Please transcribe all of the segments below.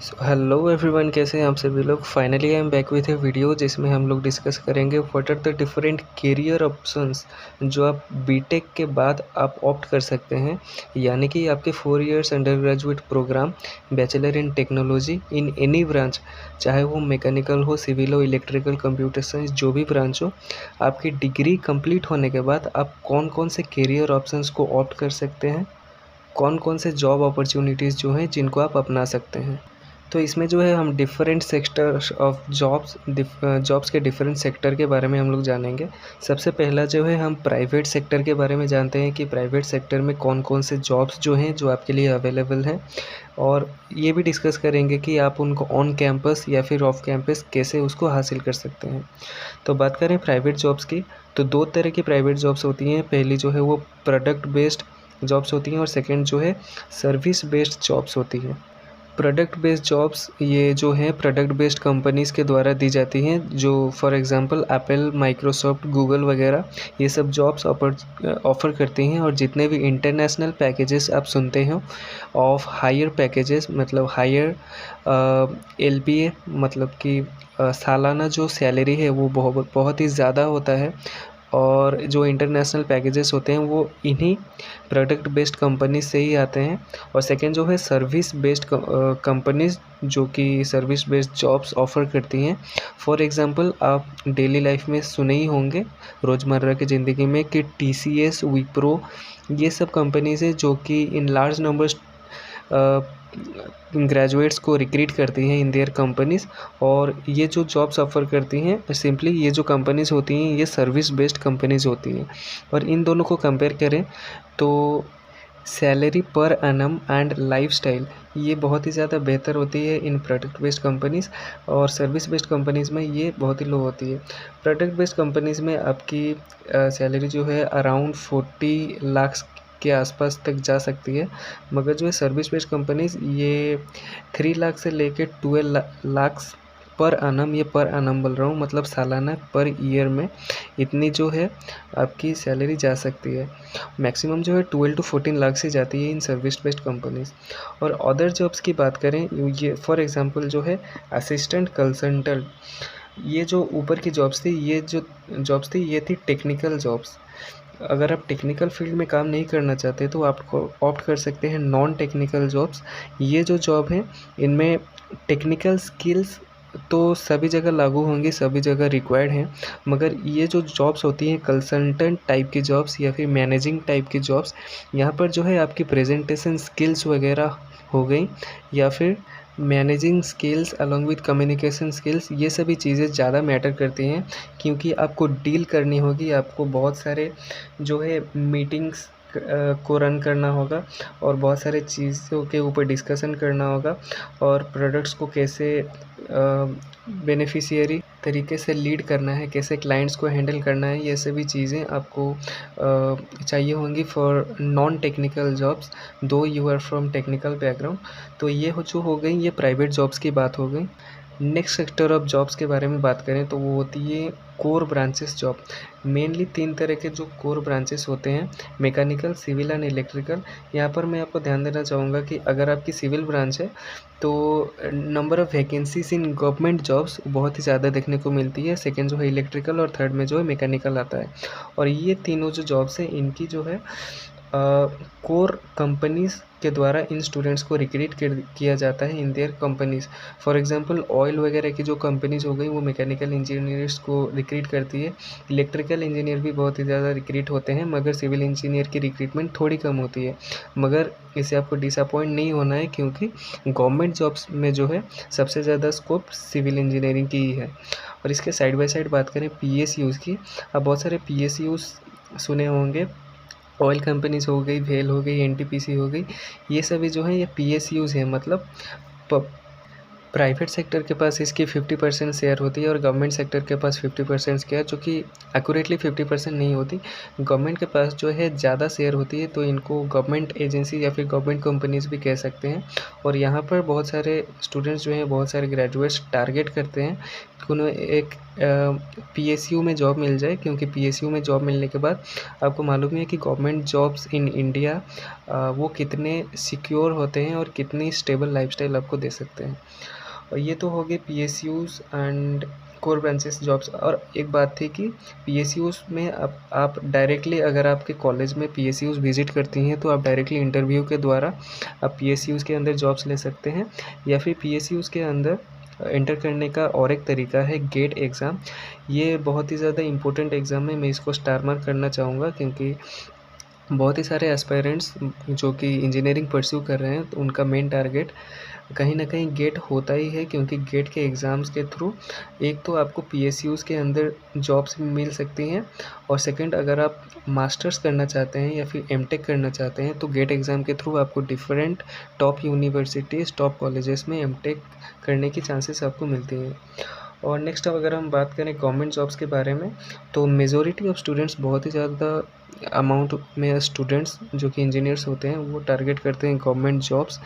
Hello everyone, कैसे हैं आप सभी लोग। Finally I am back with a video जिसमें हम लोग डिस्कस करेंगे what are the different career options जो आप बीटेक के बाद आप ऑप्ट कर सकते हैं। यानी कि आपके 4 years undergraduate program bachelor in technology in any branch, चाहे वो मैकेनिकल हो, सिविल हो, इलेक्ट्रिकल, कंप्यूटर साइंस, जो भी ब्रांच हो, आपकी डिग्री कंप्लीट होने के बाद आप कौन कौन से करियर ऑप्शंस को ऑप्ट कर सकते हैं, कौन कौन से जॉब अपॉर्चुनिटीज़ जो हैं जिनको आप अपना सकते हैं। तो इसमें जो है हम डिफरेंट सेक्टर्स ऑफ जॉब्स के डिफरेंट सेक्टर के बारे में हम लोग जानेंगे। सबसे पहला जो है हम प्राइवेट सेक्टर के बारे में जानते हैं कि प्राइवेट सेक्टर में कौन कौन से जॉब्स जो हैं जो आपके लिए अवेलेबल हैं, और ये भी डिस्कस करेंगे कि आप उनको ऑन कैंपस या फिर ऑफ कैंपस कैसे उसको हासिल कर सकते हैं। तो बात करें प्राइवेट जॉब्स की, तो दो तरह की प्राइवेट जॉब्स होती हैं। पहली जो है वो प्रोडक्ट बेस्ड जॉब्स होती हैं और सेकंड जो है सर्विस बेस्ड जॉब्स होती हैं। प्रोडक्ट बेस्ड जॉब्स ये जो हैं प्रोडक्ट बेस्ड कंपनीज़ के द्वारा दी जाती हैं, जो for example Apple, Microsoft, Google वगैरह ये सब जॉब्स ऑफ़र करती हैं। और जितने भी इंटरनेशनल पैकेजेस आप सुनते हो ऑफ हायर पैकेजेस, मतलब हायर एलपीए, मतलब कि सालाना जो सैलरी है वो बहुत बहुत ही ज़्यादा होता है। और जो इंटरनेशनल पैकेजेस होते हैं वो इन्हीं प्रोडक्ट बेस्ड कंपनी से ही आते हैं। और सेकंड जो है सर्विस बेस्ड कंपनीज, जो कि सर्विस बेस्ड जॉब्स ऑफ़र करती हैं। फॉर एग्जांपल आप डेली लाइफ में सुने ही होंगे रोज़मर्रा की ज़िंदगी में कि टीसीएस, विप्रो, ये सब कंपनीज़ हैं जो कि इन लार्ज नंबर्स ग्रेजुएट्स को रिक्रूट करती हैं इन देयर कंपनीज़। और ये जो जॉब्स ऑफ़र करती हैं, सिंपली ये जो कंपनीज़ होती हैं ये सर्विस बेस्ड कंपनीज़ होती हैं। और इन दोनों को कंपेयर करें तो salary per annum and lifestyle ये बहुत ही ज़्यादा बेहतर होती है इन प्रोडक्ट बेस्ड कंपनीज़, और सर्विस बेस्ड कंपनीज़ में ये बहुत ही लो होती है। प्रोडक्ट बेस्ड कंपनीज़ में आपकी सैलरी जो है अराउंड 40 लाख के आसपास तक जा सकती है, मगर जो है सर्विस बेस्ड कंपनीज़ ये 3 लाख से लेके 12 लाख पर एनम, ये पर एनम बोल रहा हूँ, मतलब सालाना पर ईयर में इतनी जो है आपकी सैलरी जा सकती है। मैक्सिमम जो है 12 to 14 लाख से जाती है इन सर्विस बेस्ड कंपनीज़। और अदर जॉब्स की बात करें, ये फॉर एग्जांपल जो है असिस्टेंट कंसल्टेंट, ये जो ऊपर की जॉब्स थी, ये जो जॉब्स थी ये थी टेक्निकल जॉब्स। अगर आप टेक्निकल फील्ड में काम नहीं करना चाहते तो आप ऑप्ट कर सकते हैं नॉन टेक्निकल जॉब्स। ये जो जॉब हैं इनमें टेक्निकल स्किल्स तो सभी जगह लागू होंगी, सभी जगह रिक्वायर्ड हैं, मगर ये जो जॉब्स होती हैं कंसल्टेंट टाइप की जॉब्स या फिर मैनेजिंग टाइप की जॉब्स, यहाँ पर जो है आपकी प्रेजेंटेशन स्किल्स वगैरह हो गई, या फिर managing skills along with communication skills, ये सभी चीज़ें ज़्यादा मैटर करती हैं, क्योंकि आपको डील करनी होगी, आपको बहुत सारे जो है मीटिंग्स को रन करना होगा और बहुत सारे चीज़ों के ऊपर डिस्कशन करना होगा, और प्रोडक्ट्स को कैसे बेनिफिशियरी तरीके से लीड करना है, कैसे क्लाइंट्स को हैंडल करना है, ये सभी चीज़ें आपको चाहिए होंगी for non technical jobs, though you are from technical background. तो ये जो हो गई ये प्राइवेट जॉब्स की बात हो गई। नेक्स्ट सेक्टर ऑफ जॉब्स के बारे में बात करें तो वो होती है कोर ब्रांचेस जॉब। मेनली 3 तरह के जो कोर ब्रांचेस होते हैं, मैकेनिकल, सिविल एंड इलेक्ट्रिकल। यहाँ पर मैं आपको ध्यान देना चाहूँगा कि अगर आपकी सिविल ब्रांच है तो number of vacancies in government jobs बहुत ही ज़्यादा देखने को मिलती है। सेकंड जो है इलेक्ट्रिकल, और थर्ड में जो है मैकेनिकल आता है। और ये तीनों जो जॉब्स हैं इनकी जो है कोर कंपनीज़ के द्वारा इन स्टूडेंट्स को रिक्रूट किया जाता है in their companies. For example oil वगैरह की जो कंपनीज़ हो गई वो मैकेनिकल इंजीनियर्स को रिक्रूट करती है। इलेक्ट्रिकल इंजीनियर भी बहुत ही ज़्यादा रिक्रूट होते हैं, मगर सिविल इंजीनियर की रिक्रूटमेंट थोड़ी कम होती है। मगर इससे आपको डिसअपॉइंट नहीं होना है, क्योंकि गवर्नमेंट जॉब्स में जो है सबसे ज़्यादा स्कोप सिविल इंजीनियरिंग की ही है। और इसके साइड बाय साइड बात करें पीएसयूज़ की, अब बहुत सारे पीएसयूज़ सुने होंगे, ऑयल कंपनीज़ हो गई, वेल हो गई, एनटीपीसी हो गई, ये सभी जो हैं ये पीएसयूज़ हैं। मतलब प्राइवेट सेक्टर के पास इसकी 50% शेयर होती है और गवर्नमेंट सेक्टर के पास 50% शेयर, जो कि एक्यूरेटली 50% नहीं होती। गवर्नमेंट के पास जो है ज़्यादा शेयर होती है, तो इनको गवर्नमेंट एजेंसी या फिर गवर्नमेंट कंपनीज़ भी कह सकते हैं। और यहाँ पर बहुत सारे स्टूडेंट्स जो हैं, बहुत सारे ग्रेजुएट्स टारगेट करते हैं कि उन्हें एक पीएसयू में जॉब मिल जाए, क्योंकि पीएसयू में जॉब मिलने के बाद आपको मालूम है कि गवर्नमेंट जॉब्स इन इंडिया वो कितने सिक्योर होते हैं और कितनी स्टेबल लाइफस्टाइल आपको दे सकते हैं। और ये तो हो गए PSUs and core branches jobs. और एक बात थी कि पीएसयूज़ में आप डायरेक्टली, अगर आपके कॉलेज में पीएसयूज़ विजिट करती हैं तो आप डायरेक्टली इंटरव्यू के द्वारा आप पीएसयूज़ के अंदर जॉब्स ले सकते हैं, या फिर पीएसयूज़ के अंदर एंटर करने का और एक तरीका है गेट एग्ज़ाम। ये बहुत ही ज़्यादा इम्पोर्टेंट एग्ज़ाम है, मैं इसको स्टार मार्क करना चाहूँगा, क्योंकि बहुत ही सारे एस्पायरेंट्स जो कि इंजीनियरिंग परस्यू कर रहे हैं तो उनका मेन टारगेट कहीं ना कहीं गेट होता ही है, क्योंकि गेट के एग्ज़ाम्स के थ्रू एक तो आपको पीएसयूज़ के अंदर जॉब्स मिल सकती हैं, और सेकंड अगर आप मास्टर्स करना चाहते हैं या फिर एमटेक करना चाहते हैं तो गेट एग्ज़ाम के थ्रू आपको different top universities, top colleges में एमटेक करने की चांसेस आपको मिलती हैं। और नेक्स्ट अब अगर हम बात करें गवर्नमेंट जॉब्स के बारे में, तो मेजॉरिटी ऑफ स्टूडेंट्स, बहुत ही ज़्यादा अमाउंट में स्टूडेंट्स जो कि इंजीनियर्स होते हैं वो टारगेट करते हैं गवर्नमेंट जॉब्स।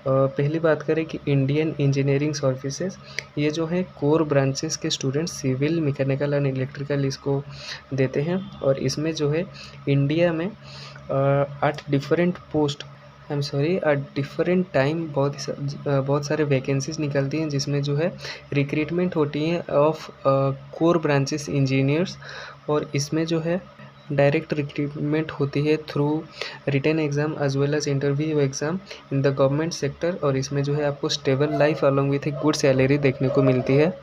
पहली बात करें कि इंडियन इंजीनियरिंग सर्विसेज, ये जो है कोर ब्रांचेस के students civil, mechanical and electrical इसको देते हैं। और इसमें जो है इंडिया में at different post, I am sorry, at different time बहुत सारे वैकेंसीज निकलती हैं, जिसमें जो है रिक्रूटमेंट होती है ऑफ कोर ब्रांचेस इंजीनियर्स। और इसमें जो है डायरेक्ट रिक्रूटमेंट होती है through written exam as well as interview exam in the government sector. और इसमें जो है आपको stable life along with a good salary देखने को मिलती है।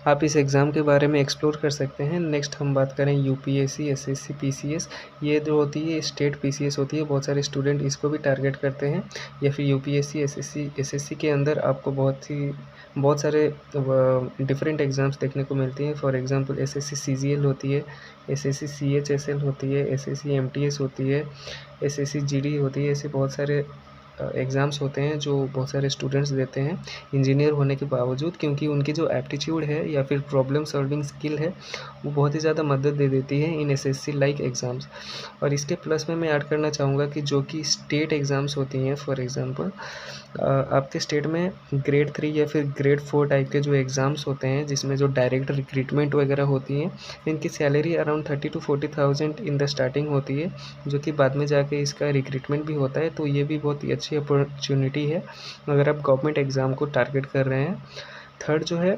आप इस एग्ज़ाम के बारे में एक्सप्लोर कर सकते हैं। नेक्स्ट हम बात करें यूपीएससी, एसएससी, पीसीएस। ये जो होती है स्टेट पीसीएस होती है, बहुत सारे स्टूडेंट इसको भी टारगेट करते हैं। या फिर यूपीएससी, एसएससी के अंदर आपको बहुत सारे डिफरेंट एग्ज़ाम्स देखने को मिलती हैं। फॉर एग्जांपल एसएससी सीजीएल होती है, एसएससी सीएचएसएल होती है, एसएससी एमटीएस होती है, एसएससी जीडी होती है। ऐसे बहुत सारे एग्ज़ाम्स होते हैं जो बहुत सारे स्टूडेंट्स देते हैं इंजीनियर होने के बावजूद, क्योंकि उनकी जो एप्टीट्यूड है या फिर प्रॉब्लम सॉल्विंग स्किल है वो बहुत ही ज़्यादा मदद दे देती है इन एसएससी लाइक एग्ज़ाम्स। और इसके प्लस में मैं ऐड करना चाहूँगा कि जो कि स्टेट एग्ज़ाम्स होती हैं, फॉर एग्ज़ाम्पल आपके स्टेट में ग्रेड 3 या फिर ग्रेड 4 टाइप के जो एग्ज़ाम्स होते हैं, जिसमें जो डायरेक्ट रिक्रूटमेंट वगैरह होती हैं, इनकी salary around 30 to 40,000 in the starting होती है, जो कि बाद में जाके इसका रिक्रूटमेंट भी होता है। तो ये भी बहुत ही अच्छी अपॉर्चुनिटी है अगर आप गवर्नमेंट एग्ज़ाम को टारगेट कर रहे हैं। थर्ड जो है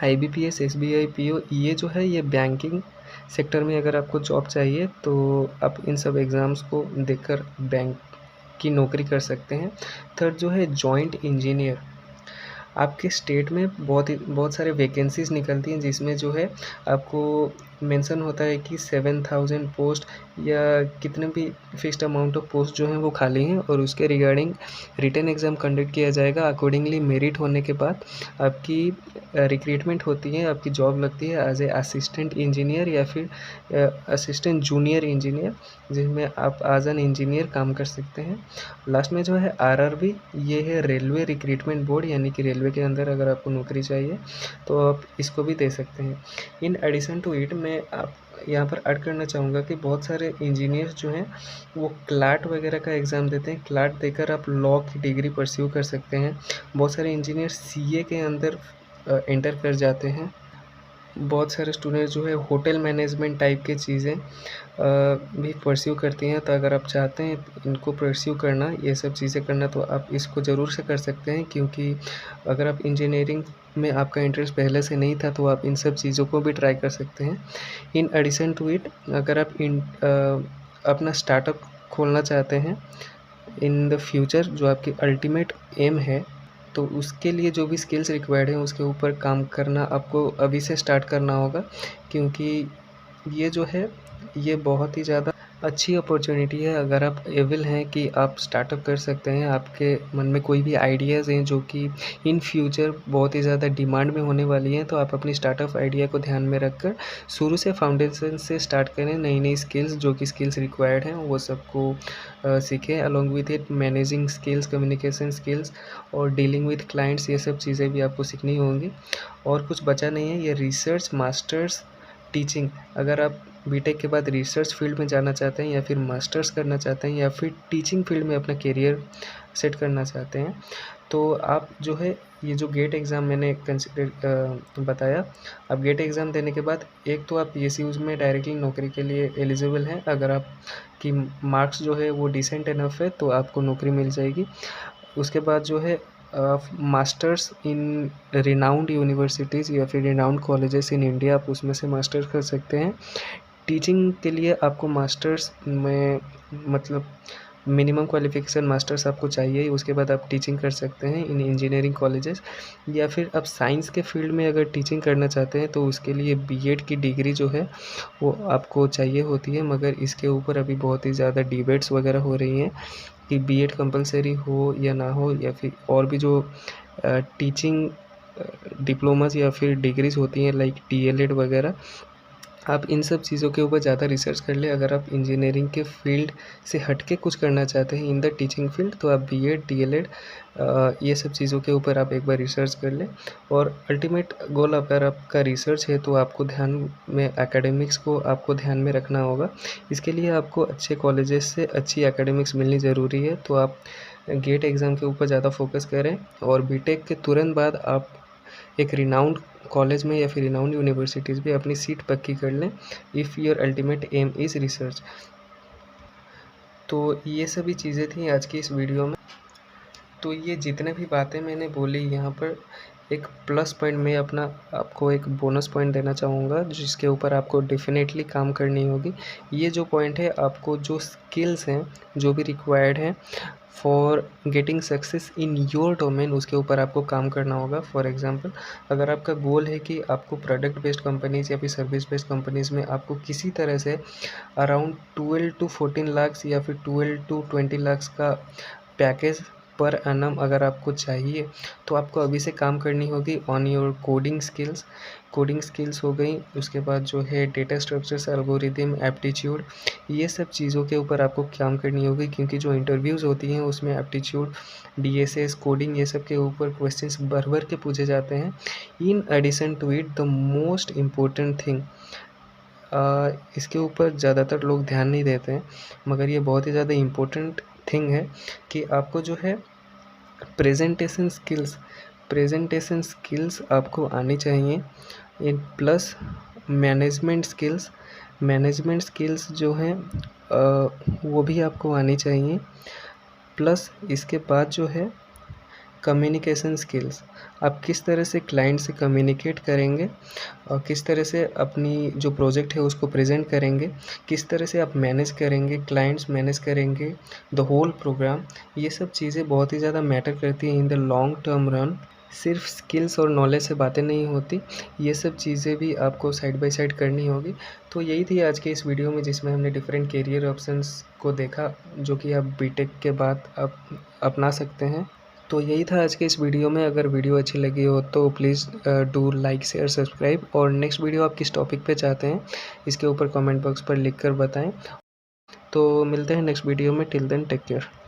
आईबीपीएस, एसबीआई, पीओ, ये जो है ये बैंकिंग सेक्टर में अगर आपको जॉब चाहिए तो आप इन सब एग्ज़ाम्स को देकर बैंक की नौकरी कर सकते हैं। थर्ड जो है जॉइंट इंजीनियर, आपके स्टेट में बहुत सारे वैकेंसीज़ निकलती हैं, जिसमें जो है आपको मेंशन होता है कि 7,000 पोस्ट या कितने भी फिक्स्ड अमाउंट ऑफ पोस्ट जो हैं वो खाली हैं, और उसके रिगार्डिंग रिटन एग्ज़ाम कंडक्ट किया जाएगा। अकॉर्डिंगली मेरिट होने के बाद आपकी रिक्रूटमेंट होती है, आपकी जॉब लगती है एज ए असिस्टेंट इंजीनियर या फिर असिस्टेंट जूनियर इंजीनियर, जिसमें आप एज एन इंजीनियर काम कर सकते हैं। लास्ट में जो है आरआरबी, ये है रेलवे रिक्रूटमेंट बोर्ड, यानी कि रेलवे के अंदर अगर आपको नौकरी चाहिए तो आप इसको भी दे सकते हैं। इन एडिशन टू इट मैं आप यहाँ पर ऐड करना चाहूँगा कि बहुत सारे इंजीनियर्स जो हैं वो क्लैट वगैरह का एग्ज़ाम देते हैं। क्लैट देकर आप लॉ की डिग्री परस्यू कर सकते हैं। बहुत सारे इंजीनियर सीए के अंदर एंटर कर जाते हैं। बहुत सारे स्टूडेंट्स जो है होटल मैनेजमेंट टाइप की चीज़ें भी परस्यू करती हैं। तो अगर आप चाहते हैं इनको परस्यू करना, ये सब चीज़ें करना, तो आप इसको ज़रूर से कर सकते हैं, क्योंकि अगर आप इंजीनियरिंग में आपका इंटरेस्ट पहले से नहीं था तो आप इन सब चीज़ों को भी ट्राई कर सकते हैं। इन एडिशन टू इट अगर आप अपना स्टार्टअप खोलना चाहते हैं इन द फ्यूचर, जो आपकी अल्टीमेट एम है, तो उसके लिए जो भी स्किल्स रिक्वायर्ड हैं उसके ऊपर काम करना आपको अभी से स्टार्ट करना होगा, क्योंकि ये जो है ये बहुत ही ज़्यादा अच्छी अपॉर्चुनिटी है। अगर आप एविल हैं कि आप स्टार्टअप कर सकते हैं, आपके मन में कोई भी आइडियाज़ हैं जो कि इन फ्यूचर बहुत ही ज़्यादा डिमांड में होने वाली हैं, तो आप अपनी स्टार्टअप आइडिया को ध्यान में रखकर शुरू से फाउंडेशन से स्टार्ट करें। नई नई स्किल्स, जो कि स्किल्स रिक्वायर्ड हैं, वो सबको सीखें। Along with it managing skills, communication skills और डीलिंग विथ क्लाइंट्स, ये सब चीज़ें भी आपको सीखनी होंगी। और कुछ बचा नहीं है, ये रिसर्च मास्टर्स टीचिंग, अगर आप बीटेक के बाद रिसर्च फील्ड में जाना चाहते हैं या फिर मास्टर्स करना चाहते हैं या फिर टीचिंग फील्ड में अपना करियर सेट करना चाहते हैं, तो आप जो है ये जो गेट एग्ज़ाम मैंने कंसिडर बताया, आप गेट एग्ज़ाम देने के बाद एक तो आप पीएसयूज़ में डायरेक्टली नौकरी के लिए एलिजिबल हैं। अगर आपकी मार्क्स जो है वो डिसेंट इनफ है तो आपको नौकरी मिल जाएगी। उसके बाद जो है मास्टर्स इन रिनाउंड यूनिवर्सिटीज़ या फिर रिनाउंड कॉलेजेस इन इंडिया, आप उसमें से मास्टर्स कर सकते हैं। टीचिंग के लिए आपको मास्टर्स में मतलब मिनिमम क्वालिफ़िकेशन मास्टर्स आपको चाहिए ही, उसके बाद आप टीचिंग कर सकते हैं इन इंजीनियरिंग कॉलेजेस। या फिर आप साइंस के फील्ड में अगर टीचिंग करना चाहते हैं तो उसके लिए बीएड की डिग्री जो है वो आपको चाहिए होती है, मगर इसके ऊपर अभी बहुत ही ज़्यादा डिबेट्स वगैरह हो रही हैं कि बीएड कंपलसरी हो या ना हो, या फिर और भी जो टीचिंग डिप्लोमास या फिर डिग्रीज़ होती हैं लाइक डीएलएड वगैरह, आप इन सब चीज़ों के ऊपर ज़्यादा रिसर्च कर लें। अगर आप इंजीनियरिंग के फील्ड से हट के कुछ करना चाहते हैं इन द टीचिंग फील्ड, तो आप बीएड डीएलएड ये सब चीज़ों के ऊपर आप एक बार रिसर्च कर लें। और अल्टीमेट गोल अगर आपका रिसर्च है तो आपको ध्यान में एकेडमिक्स को आपको ध्यान में रखना होगा। इसके लिए आपको अच्छे कॉलेजेस से अच्छी एकेडमिक्स मिलनी ज़रूरी है, तो आप गेट एग्ज़ाम के ऊपर ज़्यादा फोकस करें और बीटेक के तुरंत बाद आप एक रिनाउंड कॉलेज में या फिर रिनाउंड यूनिवर्सिटीज़ में अपनी सीट पक्की कर लें if your ultimate aim is research. तो ये सभी चीज़ें थी आज की इस वीडियो में। तो ये जितने भी बातें मैंने बोली यहाँ पर, एक प्लस पॉइंट में अपना आपको एक बोनस पॉइंट देना चाहूँगा जिसके ऊपर आपको डेफिनेटली काम करनी होगी। ये जो पॉइंट है, आपको जो स्किल्स हैं जो भी रिक्वायर्ड हैं for getting success in your domain, उसके ऊपर आपको काम करना होगा। फॉर एग्जांपल, अगर आपका गोल है कि आपको प्रोडक्ट बेस्ड कंपनीज़ या फिर सर्विस बेस्ड कंपनीज़ में आपको किसी तरह से अराउंड 12 to 14 लाख या फिर 12 to 20 लाख का पैकेज पर एनम अगर आपको चाहिए, तो आपको अभी से काम करनी होगी on your coding skills. Coding skills हो गई, उसके बाद जो है डेटा स्ट्रक्चर्स, एल्गोरिदम, एप्टीट्यूड, ये सब चीज़ों के ऊपर आपको काम करनी होगी, क्योंकि जो इंटरव्यूज़ होती हैं उसमें एप्टीट्यूड, डीएसएस, कोडिंग, ये सब के ऊपर क्वेश्चंस भर भर के पूछे जाते हैं। In addition to it, the most important thing, इसके ऊपर ज़्यादातर लोग ध्यान नहीं देते हैं, मगर ये बहुत ही ज़्यादा इम्पोर्टेंट थिंग है कि आपको जो है प्रेजेंटेशन स्किल्स आपको आनी चाहिए। इन प्लस मैनेजमेंट स्किल्स जो हैं वो भी आपको आनी चाहिए। प्लस इसके बाद जो है कम्युनिकेशन स्किल्स, आप किस तरह से क्लाइंट से कम्युनिकेट करेंगे और किस तरह से अपनी जो प्रोजेक्ट है उसको प्रेजेंट करेंगे, किस तरह से आप मैनेज करेंगे, क्लाइंट्स मैनेज करेंगे, द होल प्रोग्राम, ये सब चीज़ें बहुत ही ज़्यादा मैटर करती हैं in the long term run. सिर्फ स्किल्स और नॉलेज से बातें नहीं होती, ये सब चीज़ें भी आपको साइड बाय साइड करनी होगी। तो यही थी आज के इस वीडियो में, जिसमें हमने डिफरेंट करियर ऑप्शंस को देखा जो कि आप बीटेक के बाद आप अपना सकते हैं। तो यही था आज के इस वीडियो में। अगर वीडियो अच्छी लगी हो तो please do like, share, subscribe, और नेक्स्ट वीडियो आप किस टॉपिक पे चाहते हैं इसके ऊपर कमेंट बॉक्स पर लिख कर बताएं। तो मिलते हैं नेक्स्ट वीडियो में। Till then take care.